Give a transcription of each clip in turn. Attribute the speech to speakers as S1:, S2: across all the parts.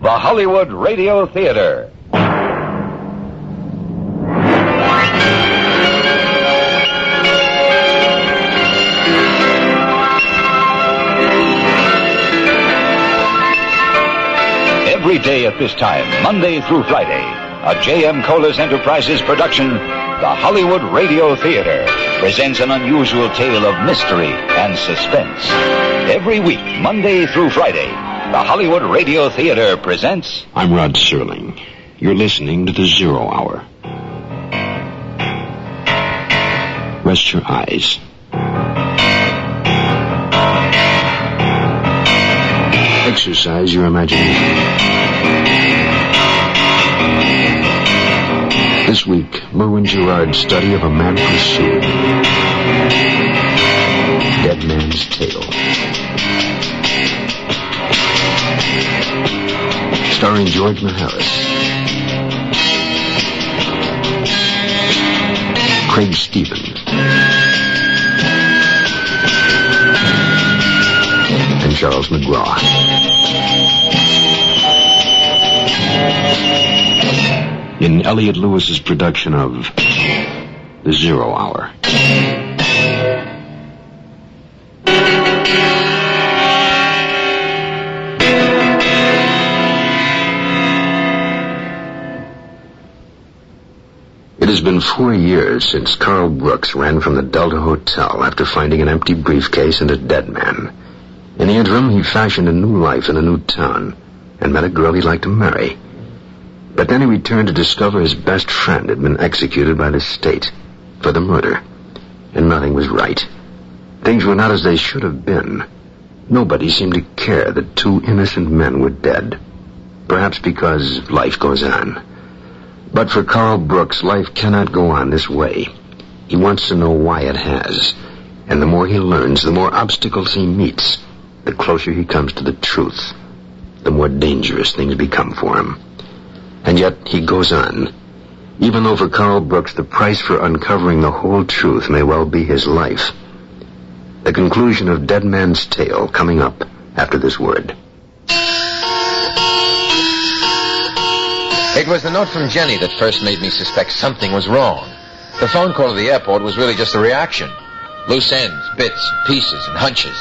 S1: the Hollywood Radio Theater. Every day at this time, Monday through Friday, a J.M. Kholos Enterprises production, the Hollywood Radio Theater presents an unusual tale of mystery and suspense. Every week, Monday through Friday, the Hollywood Radio Theater presents...
S2: I'm Rod Serling. You're listening to the 0 Hour. Rest your eyes. Exercise your imagination. This week, Merwin Gerard's study of a mad pursuit. Dead Man's Tale. Starring George Maharis. Craig Stevens. And Charles McGraw. In Elliot Lewis's production of The 0 Hour. It has been 4 years since Carl Brooks ran from the Delta Hotel after finding an empty briefcase and a dead man. In the interim, he fashioned a new life in a new town and met a girl he'd like to marry. But then he returned to discover his best friend had been executed by the state for the murder. And nothing was right. Things were not as they should have been. Nobody seemed to care that 2 innocent men were dead. Perhaps because life goes on. But for Carl Brooks, life cannot go on this way. He wants to know why it has. And the more he learns, the more obstacles he meets, the closer he comes to the truth, the more dangerous things become for him. And yet he goes on, even though for Carl Brooks the price for uncovering the whole truth may well be his life. The conclusion of Dead Man's Tale coming up after this word.
S3: It was the note from Jenny that first made me suspect something was wrong. The phone call to the airport was really just a reaction. Loose ends, bits, pieces, and hunches.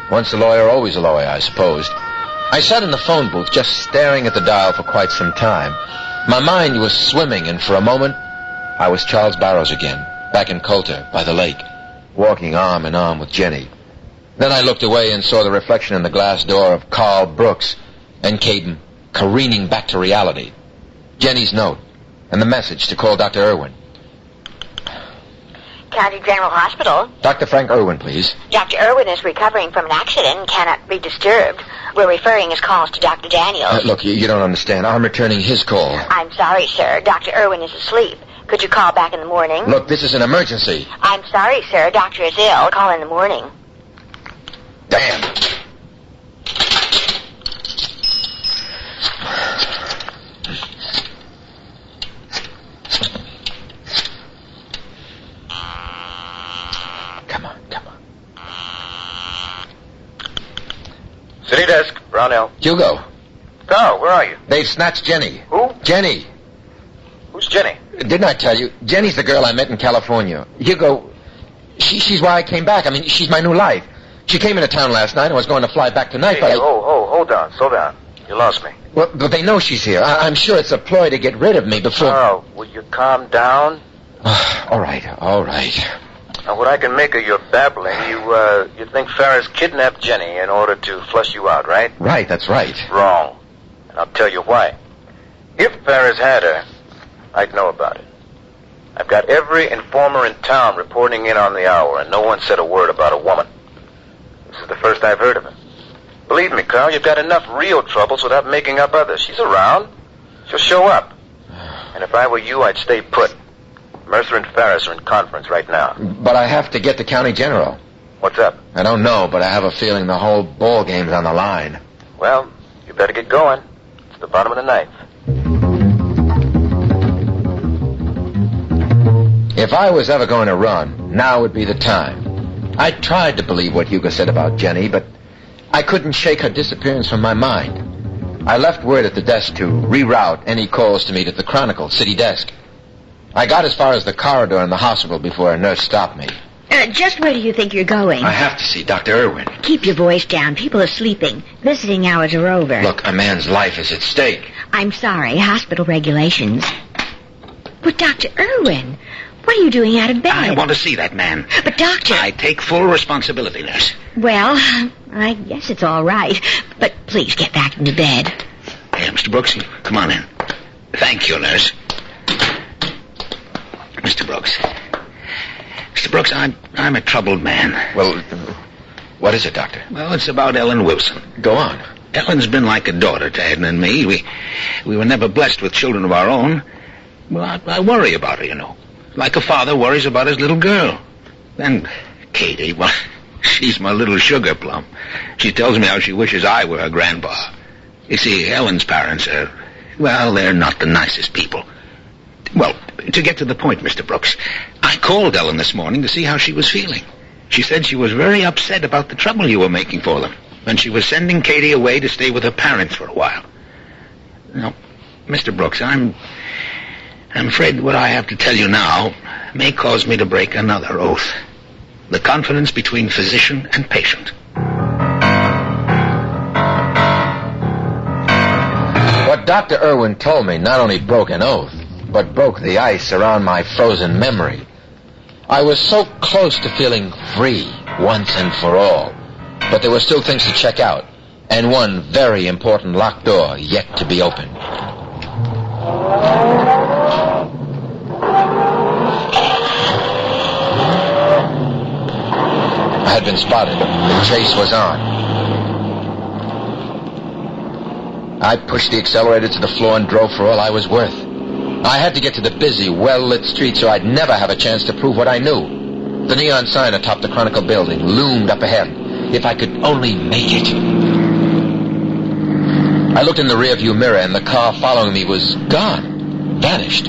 S3: Once a lawyer, always a lawyer, I supposed. I sat in the phone booth just staring at the dial for quite some time. My mind was swimming, and for a moment, I was Charles Barrows again, back in Coulter, by the lake, walking arm in arm with Jenny. Then I looked away and saw the reflection in the glass door of Carl Brooks and Caden careening back to reality. Jenny's note, and the message to call Dr. Irwin.
S4: County General Hospital.
S3: Dr. Frank Irwin, please.
S4: Dr. Irwin is recovering from an accident and cannot be disturbed. We're referring his calls to Dr. Daniels.
S3: Look, you don't understand. I'm returning his call.
S4: I'm sorry, sir. Dr. Irwin is asleep. Could you call back in the morning?
S3: Look, this is an emergency.
S4: I'm sorry, sir. Doctor is ill. Call in the morning.
S3: Damn.
S5: City desk, Brownell.
S3: Hugo.
S5: Carl, where are you?
S3: They've snatched Jenny.
S5: Who?
S3: Jenny.
S5: Who's Jenny?
S3: Didn't I tell you? Jenny's the girl I met in California. Hugo, she's why I came back. I mean, she's my new life. She came into town last night and was going to fly back tonight, but
S5: hold on, slow down. You lost me.
S3: Well, but they know she's here. I'm sure it's a ploy to get rid of me before...
S5: Carl, will you calm down?
S3: All right.
S5: Now, what I can make of your babbling, you think Ferris kidnapped Jenny in order to flush you out, right?
S3: Right, that's right.
S5: Wrong. And I'll tell you why. If Ferris had her, I'd know about it. I've got every informer in town reporting in on the hour, and no one said a word about a woman. This is the first I've heard of it. Believe me, Carl, you've got enough real troubles without making up others. She's around. She'll show up. And if I were you, I'd stay put. Mercer and Ferris are in conference right now.
S3: But I have to get to County General.
S5: What's up?
S3: I don't know, but I have a feeling the whole ball game's on the line.
S5: Well, you better get going. It's the bottom of the ninth.
S3: If I was ever going to run, now would be the time. I tried to believe what Hugo said about Jenny, but I couldn't shake her disappearance from my mind. I left word at the desk to reroute any calls to meet at the Chronicle city desk. I got as far as the corridor in the hospital before a nurse stopped me.
S4: Just where do you think you're going?
S3: I have to see Dr. Irwin.
S4: Keep your voice down. People are sleeping. Visiting hours are over.
S3: Look, a man's life is at stake.
S4: I'm sorry. Hospital regulations. But Dr. Irwin, what are you doing out of bed?
S6: I want to see that man.
S4: But Doctor...
S6: I take full responsibility, nurse.
S4: Well, I guess it's all right. But please get back into bed.
S6: Hey, Mr. Brooks, come on in. Thank you, nurse. Mr. Brooks. Mr. Brooks, I'm a troubled man.
S3: Well, what is it, Doctor?
S6: Well, it's about Ellen Wilson.
S3: Go on.
S6: Ellen's been like a daughter to Edna and me. We were never blessed with children of our own. Well, I worry about her, you know. Like a father worries about his little girl. Then Katie, well, she's my little sugar plum. She tells me how she wishes I were her grandpa. You see, Ellen's parents are, well, they're not the nicest people. Well, to get to the point, Mr. Brooks, I called Ellen this morning to see how she was feeling. She said she was very upset about the trouble you were making for them, and she was sending Katie away to stay with her parents for a while. Now, Mr. Brooks, I'm afraid what I have to tell you now may cause me to break another oath. The confidence between physician and patient.
S3: What Dr. Irwin told me not only broke an oath, but broke the ice around my frozen memory. I was so close to feeling free once and for all, but there were still things to check out, and one very important locked door yet to be opened. I had been spotted. The chase was on. I pushed the accelerator to the floor and drove for all I was worth. I had to get to the busy, well-lit street so I'd never have a chance to prove what I knew. The neon sign atop the Chronicle building loomed up ahead. If I could only make it. I looked in the rearview mirror, and the car following me was gone. Vanished.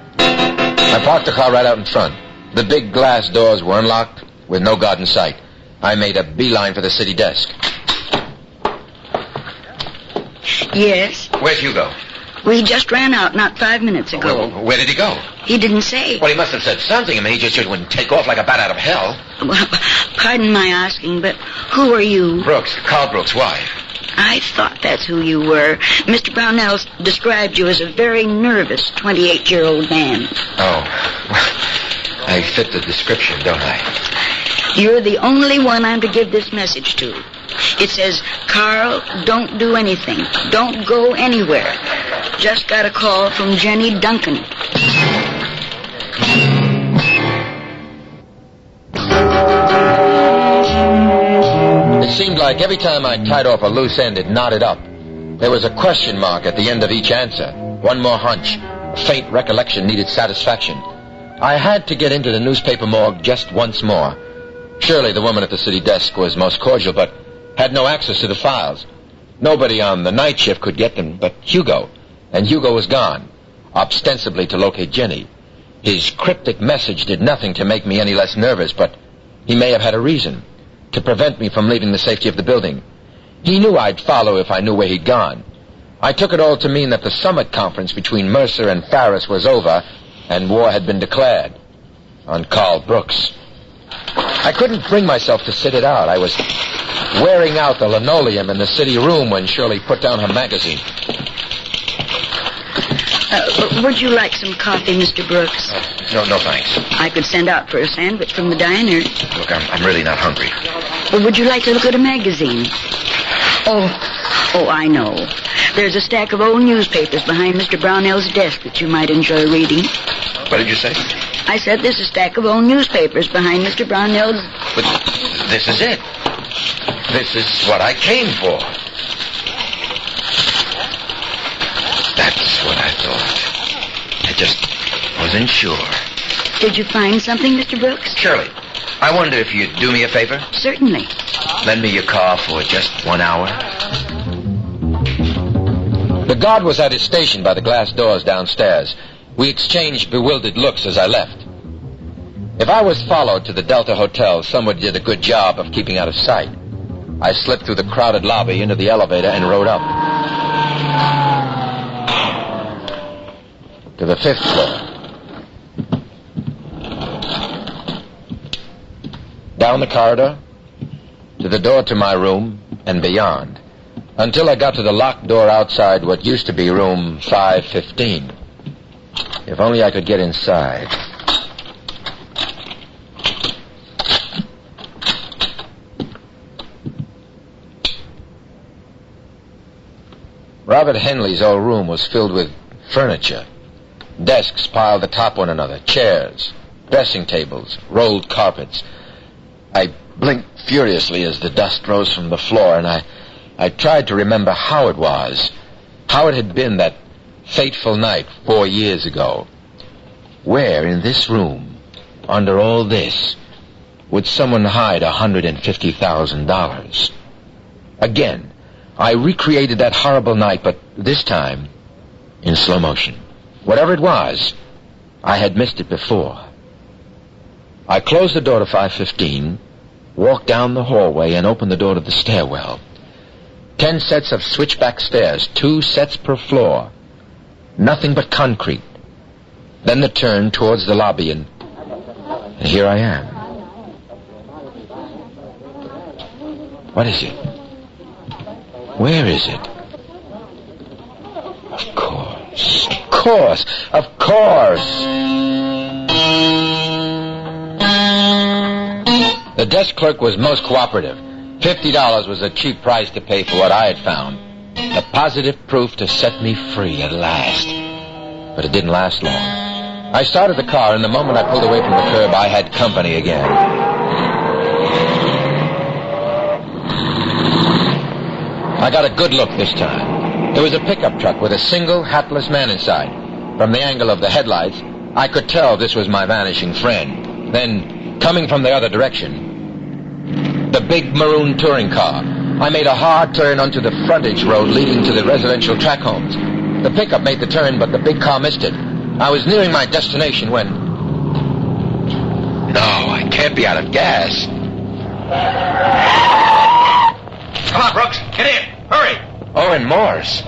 S3: I parked the car right out in front. The big glass doors were unlocked, with no guard in sight. I made a beeline for the city desk.
S7: Yes?
S3: Where's Hugo?
S7: Well, he just ran out not 5 minutes ago.
S3: Where did he go?
S7: He didn't say.
S3: Well, he must have said something. I mean, he just wouldn't take off like a bat out of hell.
S7: Well, pardon my asking, but who are you?
S3: Brooks, Carl Brooks. Why?
S7: I thought that's who you were. Mr. Brownell described you as a very nervous 28-year-old man.
S3: Oh. I fit the description, don't I?
S7: You're the only one I'm to give this message to. It says, Carl, don't do anything. Don't go anywhere. Just got a call from Jenny Duncan.
S3: It seemed like every time I tied off a loose end, it knotted up. There was a question mark at the end of each answer. One more hunch. A faint recollection needed satisfaction. I had to get into the newspaper morgue just once more. Surely the woman at the city desk was most cordial, but had no access to the files. Nobody on the night shift could get them but Hugo, and Hugo was gone, ostensibly to locate Jenny. His cryptic message did nothing to make me any less nervous, but he may have had a reason, to prevent me from leaving the safety of the building. He knew I'd follow if I knew where he'd gone. I took it all to mean that the summit conference between Mercer and Farris was over, and war had been declared on Carl Brooks. I couldn't bring myself to sit it out. I was wearing out the linoleum in the city room when Shirley put down her magazine.
S7: Would you like some coffee, Mr. Brooks?
S3: No, thanks.
S7: I could send out for a sandwich from the diner.
S3: Look, I'm really not hungry.
S7: Or would you like to look at a magazine? Oh, I know. There's a stack of old newspapers behind Mr. Brownell's desk that you might enjoy reading.
S3: What did you say?
S7: I said there's a stack of old newspapers behind Mr. Brownell's...
S3: But this is it. This is what I came for. That's what I thought. I just wasn't sure.
S7: Did you find something, Mr. Brooks?
S3: Shirley, I wonder if you'd do me a favor?
S7: Certainly.
S3: Lend me your car for just 1 hour. The guard was at his station by the glass doors downstairs. We exchanged bewildered looks as I left. If I was followed to the Delta Hotel, someone did a good job of keeping out of sight. I slipped through the crowded lobby into the elevator and rode up. To the 5th floor. Down the corridor, to the door to my room, and beyond, until I got to the locked door outside what used to be room 515. If only I could get inside. Robert Henley's old room was filled with furniture. Desks piled atop one another, chairs, dressing tables, rolled carpets. I blinked furiously as the dust rose from the floor, and I tried to remember how it was, how it had been that fateful night 4 years ago. Where in this room, under all this, would someone hide $150,000? Again, I recreated that horrible night, but this time in slow motion. Whatever it was, I had missed it before. I closed the door to 515, walked down the hallway, and opened the door to the stairwell. 10 sets of switchback stairs, 2 sets per floor. Nothing but concrete. Then the turn towards the lobby, and here I am. What is it? Where is it? Of course. The desk clerk was most cooperative. $50 was a cheap price to pay for what I had found. A positive proof to set me free at last. But it didn't last long. I started the car, and the moment I pulled away from the curb, I had company again. I got a good look this time. It was a pickup truck with a single, hatless man inside. From the angle of the headlights, I could tell this was my vanishing friend. Then, coming from the other direction, the big maroon touring car. I made a hard turn onto the frontage road leading to the residential track homes. The pickup made the turn, but the big car missed it. I was nearing my destination when... No, I can't be out of gas.
S5: Come on, Brooks. Get in. Hurry.
S3: Owen Morse.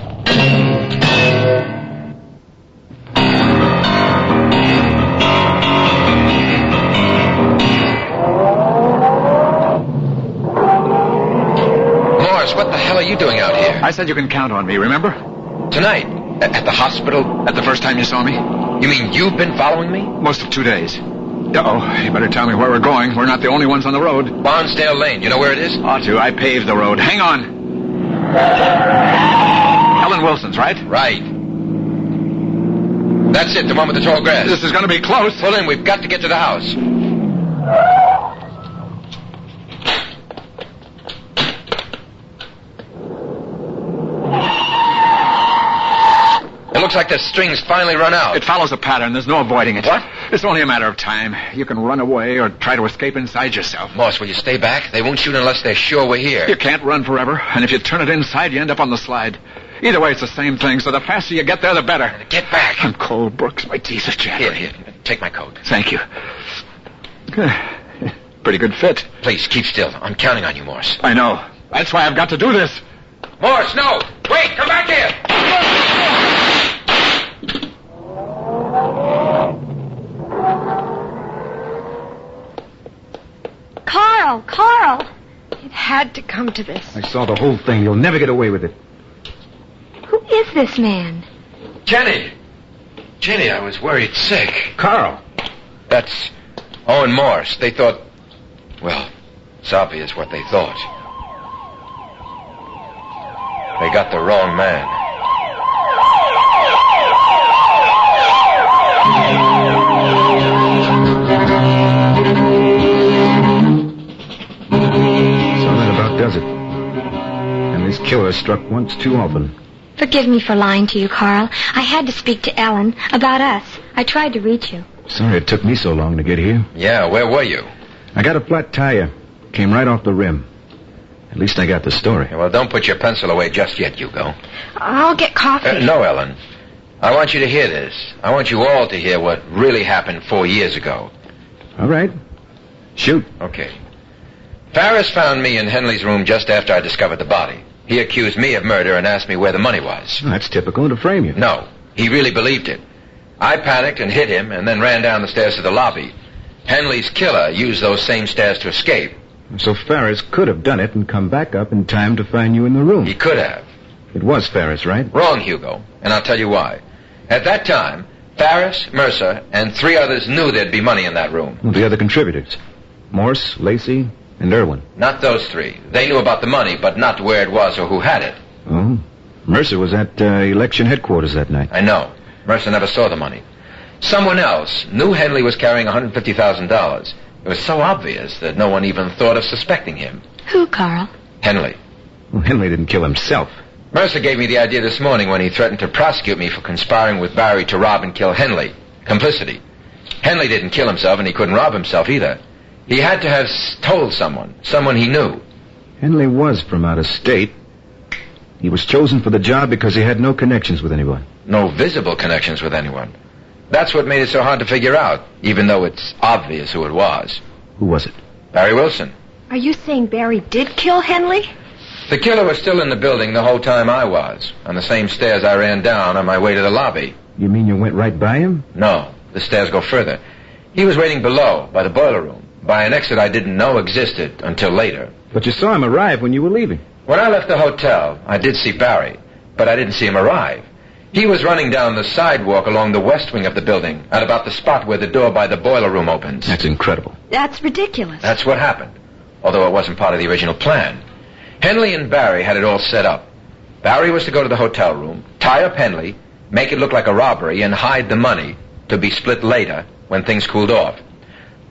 S3: Morse, what the hell are you doing out here?
S8: I said you can count on me, remember?
S3: Tonight? At the hospital?
S8: At the first time you saw me?
S3: You mean you've been following me?
S8: Most of 2 days. Uh-oh, you better tell me where we're going. We're not the only ones on the road.
S3: Barnsdale Lane. You know where it is?
S8: Ought to. I paved the road. Hang on. Ellen Wilson's, right?
S3: Right. That's it, the one with the tall grass.
S8: This is going to be close.
S3: Pull in. We've got to get to the house. It looks like the string's finally run out.
S8: It follows a pattern. There's no avoiding it.
S3: What?
S8: It's only a matter of time. You can run away or try to escape inside yourself.
S3: Morse, will you stay back? They won't shoot unless they're sure we're here.
S8: You can't run forever, and if you turn it inside, you end up on the slide. Either way, it's the same thing, so the faster you get there, the better.
S3: Get back.
S8: I'm cold, Brooks. My teeth are chattering.
S3: Here. Take my coat.
S8: Thank you. Pretty good fit.
S3: Please, keep still. I'm counting on you, Morse.
S8: I know. That's why I've got to do this.
S3: Morse, no! Wait! Come back here!
S9: Carl! It had to come to this.
S8: I saw the whole thing. You'll never get away with it.
S9: Who is this man?
S3: Jenny, I was worried sick.
S8: Carl.
S3: That's Owen Morse. They thought... Well, it's obvious what they thought. They got the wrong man.
S2: So that about does it. And this killer struck once too often.
S9: Forgive me for lying to you, Carl. I had to speak to Ellen about us. I tried to reach you.
S2: Sorry it took me so long to get here.
S3: Yeah, where were you?
S2: I got a flat tire. Came right off the rim. At least I got the story.
S3: Yeah, well, don't put your pencil away just yet, Hugo.
S9: I'll get coffee.
S3: No, Ellen. I want you to hear this. I want you all to hear what really happened 4 years ago.
S2: All right. Shoot.
S3: Okay. Ferris found me in Henley's room just after I discovered the body. He accused me of murder and asked me where the money was.
S2: That's typical to frame you.
S3: No, he really believed it. I panicked and hit him and then ran down the stairs to the lobby. Henley's killer used those same stairs to escape.
S2: So Ferris could have done it and come back up in time to find you in the room.
S3: He could have.
S2: It was Ferris, right?
S3: Wrong, Hugo, and I'll tell you why. At that time, Ferris, Mercer, and 3 others knew there'd be money in that room.
S2: Well, the other contributors. Morse, Lacey, and Irwin.
S3: Not those 3. They knew about the money, but not where it was or who had it.
S2: Oh. Mercer was at election headquarters that night.
S3: I know. Mercer never saw the money. Someone else knew Henley was carrying $150,000. It was so obvious that no one even thought of suspecting him.
S9: Who, Carl?
S3: Henley.
S2: Well, Henley didn't kill himself.
S3: Mercer gave me the idea this morning when he threatened to prosecute me for conspiring with Barry to rob and kill Henley. Complicity. Henley didn't kill himself, and he couldn't rob himself either. He had to have told someone he knew.
S2: Henley was from out of state. He was chosen for the job because he had no connections with anyone.
S3: No visible connections with anyone. That's what made it so hard to figure out, even though it's obvious who it was.
S2: Who was it?
S3: Barry Wilson.
S9: Are you saying Barry did kill Henley?
S3: The killer was still in the building the whole time I was, on the same stairs I ran down on my way to the lobby.
S2: You mean you went right by him?
S3: No, the stairs go further. He was waiting below, by the boiler room, by an exit I didn't know existed until later.
S2: But you saw him arrive when you were leaving.
S3: When I left the hotel, I did see Barry, but I didn't see him arrive. He was running down the sidewalk along the west wing of the building, at about the spot where the door by the boiler room opens.
S2: That's incredible.
S9: That's ridiculous.
S3: That's what happened, although it wasn't part of the original plan. Henley and Barry had it all set up. Barry was to go to the hotel room, tie up Henley, make it look like a robbery, and hide the money to be split later when things cooled off.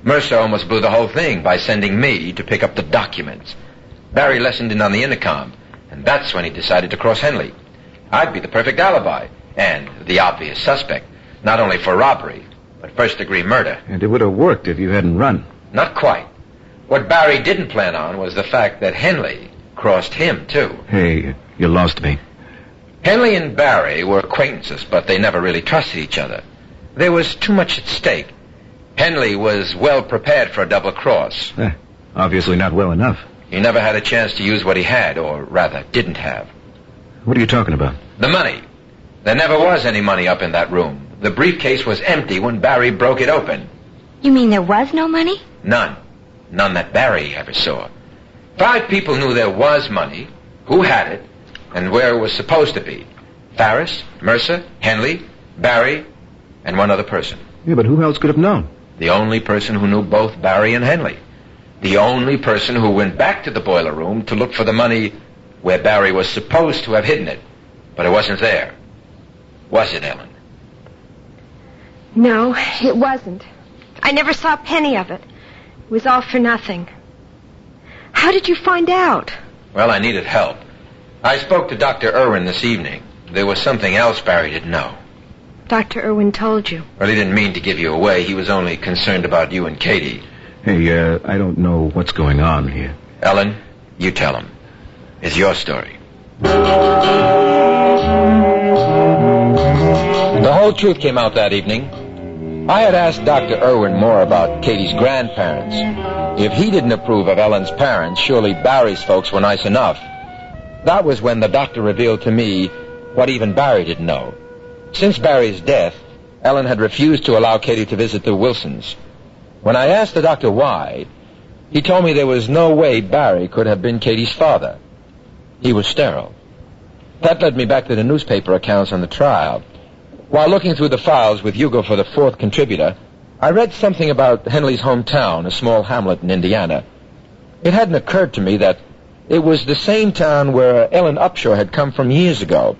S3: Mercer almost blew the whole thing by sending me to pick up the documents. Barry listened in on the intercom, and that's when he decided to cross Henley. I'd be the perfect alibi, and the obvious suspect, not only for robbery, but first-degree murder.
S2: And it would have worked if you hadn't run.
S3: Not quite. What Barry didn't plan on was the fact that Henley crossed him, too.
S2: Hey, you lost me.
S3: Henley and Barry were acquaintances, but they never really trusted each other. There was too much at stake. Henley was well prepared for a double cross.
S2: Obviously not well enough.
S3: He never had a chance to use what he had, or rather, didn't have.
S2: What are you talking about?
S3: The money. There never was any money up in that room. The briefcase was empty when Barry broke it open.
S9: You mean there was no money?
S3: None. None that Barry ever saw. 5 people knew there was money, who had it, and where it was supposed to be. Ferris, Mercer, Henley, Barry, and one other person.
S2: Yeah, but who else could have known?
S3: The only person who knew both Barry and Henley. The only person who went back to the boiler room to look for the money where Barry was supposed to have hidden it. But it wasn't there. Was it, Ellen?
S10: No, it wasn't. I never saw a penny of it. It was all for nothing. How did you find out?
S3: Well, I needed help. I spoke to Dr. Irwin this evening. There was something else Barry didn't know.
S10: Dr. Irwin told you.
S3: Well, he didn't mean to give you away. He was only concerned about you and Katie.
S2: Hey, I don't know what's going on here.
S3: Ellen, you tell him. It's your story. The whole truth came out that evening. I had asked Dr. Irwin more about Katie's grandparents. If he didn't approve of Ellen's parents, surely Barry's folks were nice enough. That was when the doctor revealed to me what even Barry didn't know. Since Barry's death, Ellen had refused to allow Katie to visit the Wilsons. When I asked the doctor why, he told me there was no way Barry could have been Katie's father. He was sterile. That led me back to the newspaper accounts on the trial. While looking through the files with Hugo for the 4th contributor, I read something about Henley's hometown, a small hamlet in Indiana. It hadn't occurred to me that it was the same town where Ellen Upshaw had come from years ago,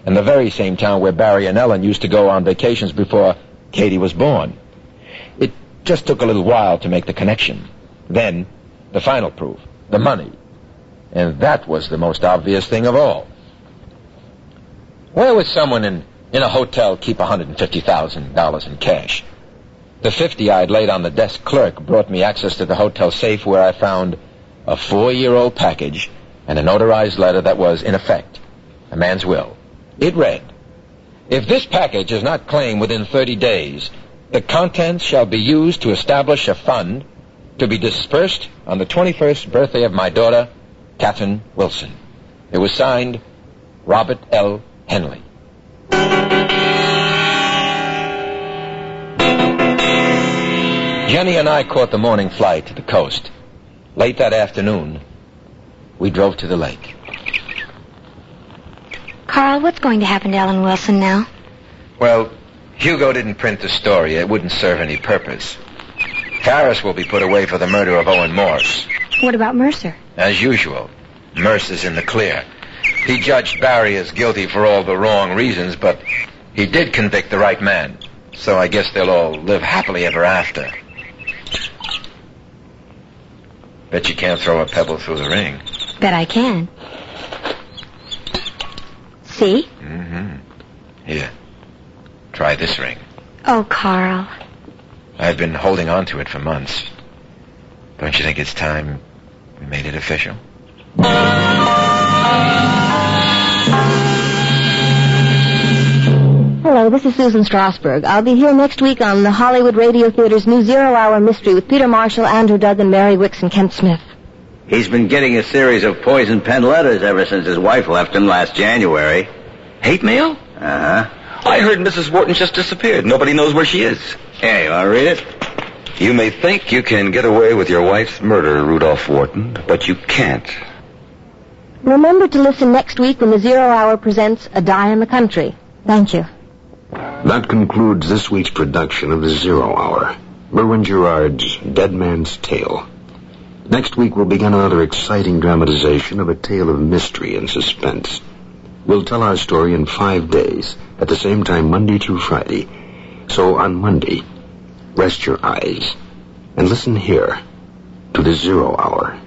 S3: and the very same town where Barry and Ellen used to go on vacations before Katie was born. It just took a little while to make the connection. Then, the final proof, the money. And that was the most obvious thing of all. Where would someone in a hotel keep $150,000 in cash? The $50 I'd laid on the desk clerk brought me access to the hotel safe, where I found a 4-year-old package and a notarized letter that was, in effect, a man's will. It read, "If this package is not claimed within 30 days, the contents shall be used to establish a fund to be dispersed on the 21st birthday of my daughter, Catherine Wilson. It was signed, Robert L. Henley. Jenny and I caught the morning flight to the coast. Late that afternoon, we drove to the lake.
S9: Carl, what's going to happen to Ellen Wilson now?
S3: Well, Hugo didn't print the story. It wouldn't serve any purpose. Harris will be put away for the murder of Owen Morse.
S9: What about Mercer?
S3: As usual, Mercer's in the clear. He judged Barry as guilty for all the wrong reasons, but he did convict the right man. So I guess they'll all live happily ever after. Bet you can't throw a pebble through the ring.
S9: Bet I can. See?
S3: Mm-hmm. Here. Try this ring.
S9: Oh, Carl.
S3: I've been holding on to it for months. Don't you think it's time we made it official?
S11: Hello, this is Susan Strasberg. I'll be here next week on the Hollywood Radio Theater's new zero-hour mystery with Peter Marshall, Andrew Duggan, Mary Wicks, and Kent Smith.
S12: He's been getting a series of poison pen letters ever since his wife left him last January.
S13: Hate mail?
S12: Uh-huh.
S13: I heard Mrs. Wharton just disappeared. Nobody knows where she is.
S12: Hey, you want to read it?
S13: You may think you can get away with your wife's murder, Rudolph Wharton, but you can't.
S11: Remember to listen next week when the Zero Hour presents A Die in the Country. Thank you.
S2: That concludes this week's production of the Zero Hour, Merwin Gerard's Dead Man's Tale. Next week we'll begin another exciting dramatization of a tale of mystery and suspense. We'll tell our story in 5 days, at the same time Monday through Friday. So on Monday, rest your eyes and listen here to the Zero Hour.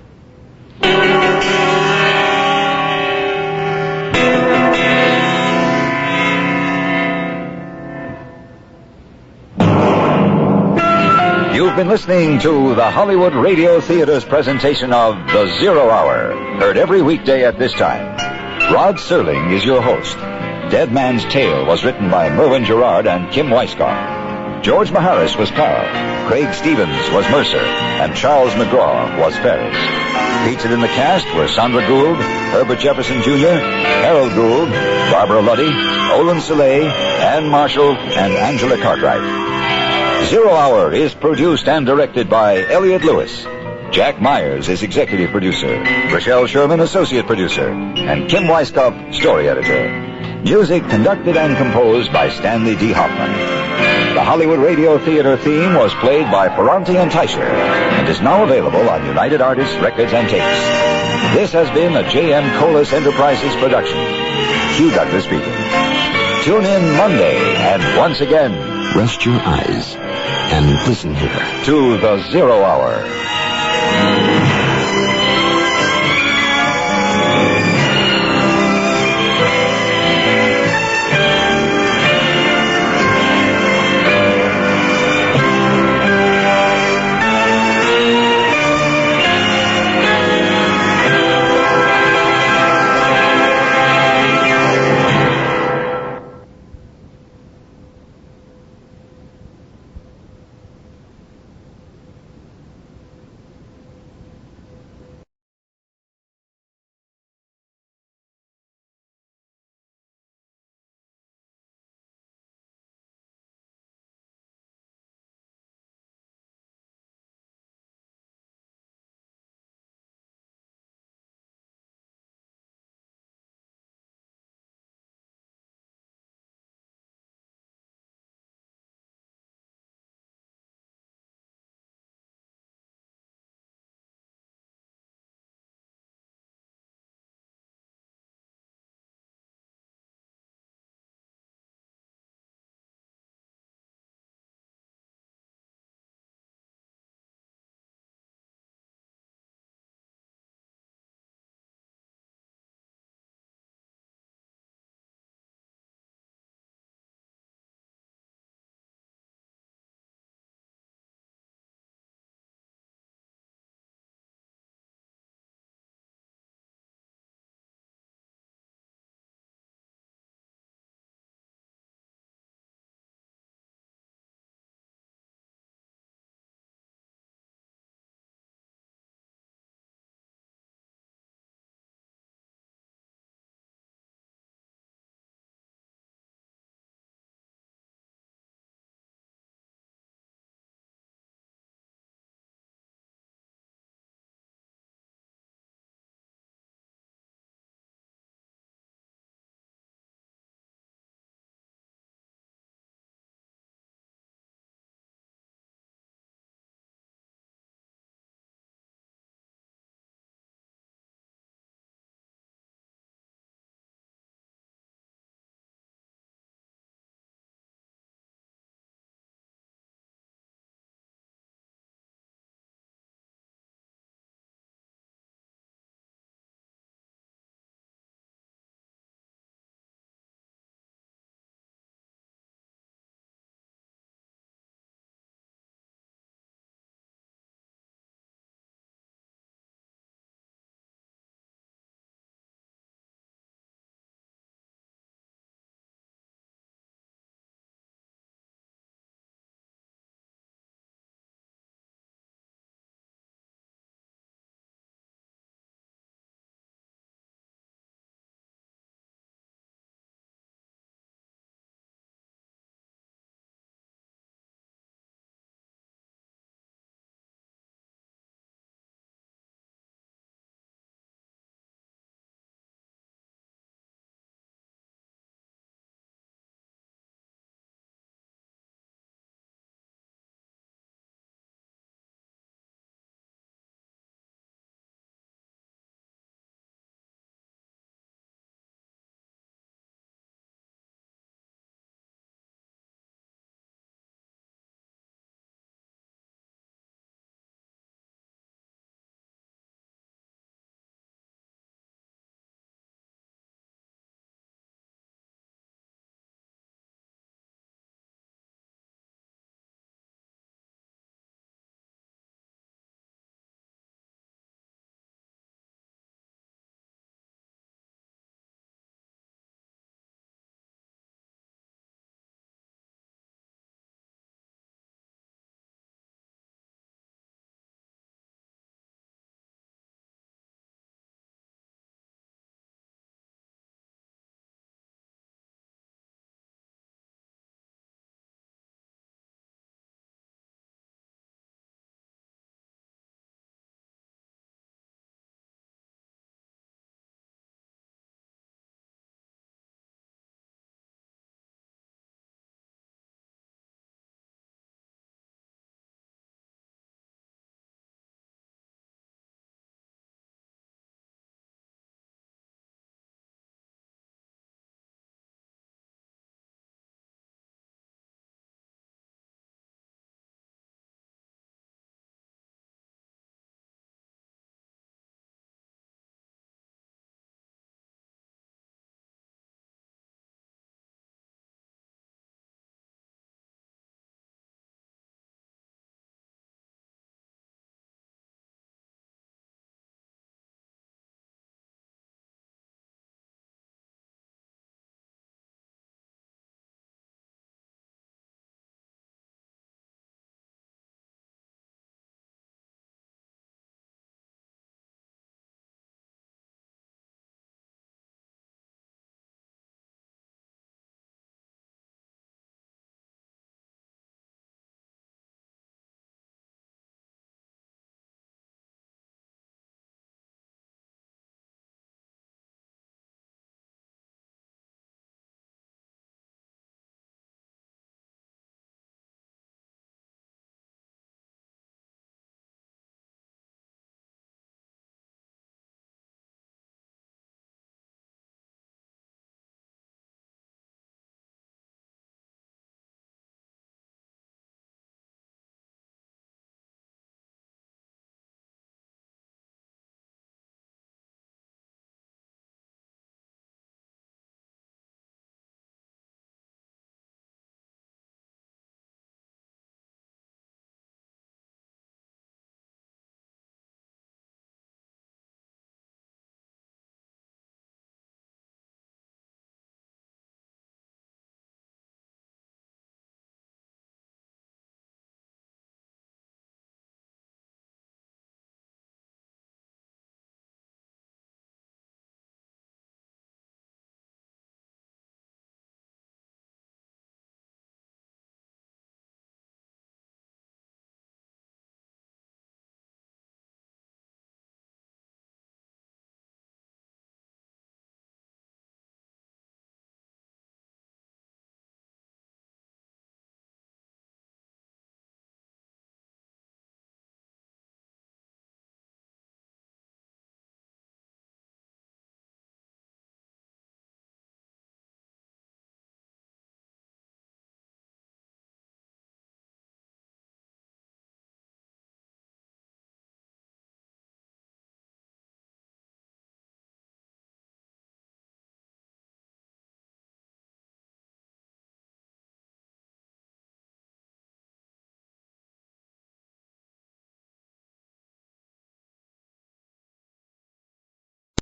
S1: You've been listening to the Hollywood Radio Theater's presentation of The Zero Hour, heard every weekday at this time. Rod Serling is your host. Dead Man's Tale was written by Merwin Gerard and Kim Weisskopf. George Maharis was Carl, Craig Stevens was Mercer, and Charles McGraw was Ferris. Featured in the cast were Sandra Gould, Herbert Jefferson Jr., Harold Gould, Barbara Luddy, Olin Soleil, Ann Marshall, and Angela Cartwright. Zero Hour is produced and directed by Elliot Lewis. Jack Myers is executive producer, Rochelle Sherman associate producer, and Kim Weisskopf story editor. Music conducted and composed by Stanley D. Hoffman. The Hollywood Radio Theater theme was played by Ferranti and Teicher and is now available on United Artists Records and Tapes. This has been a J.M. Kholos Enterprises production. Hugh Douglas speaking. Tune in Monday and once again,
S2: Rest your eyes and listen here
S1: to the Zero Hour.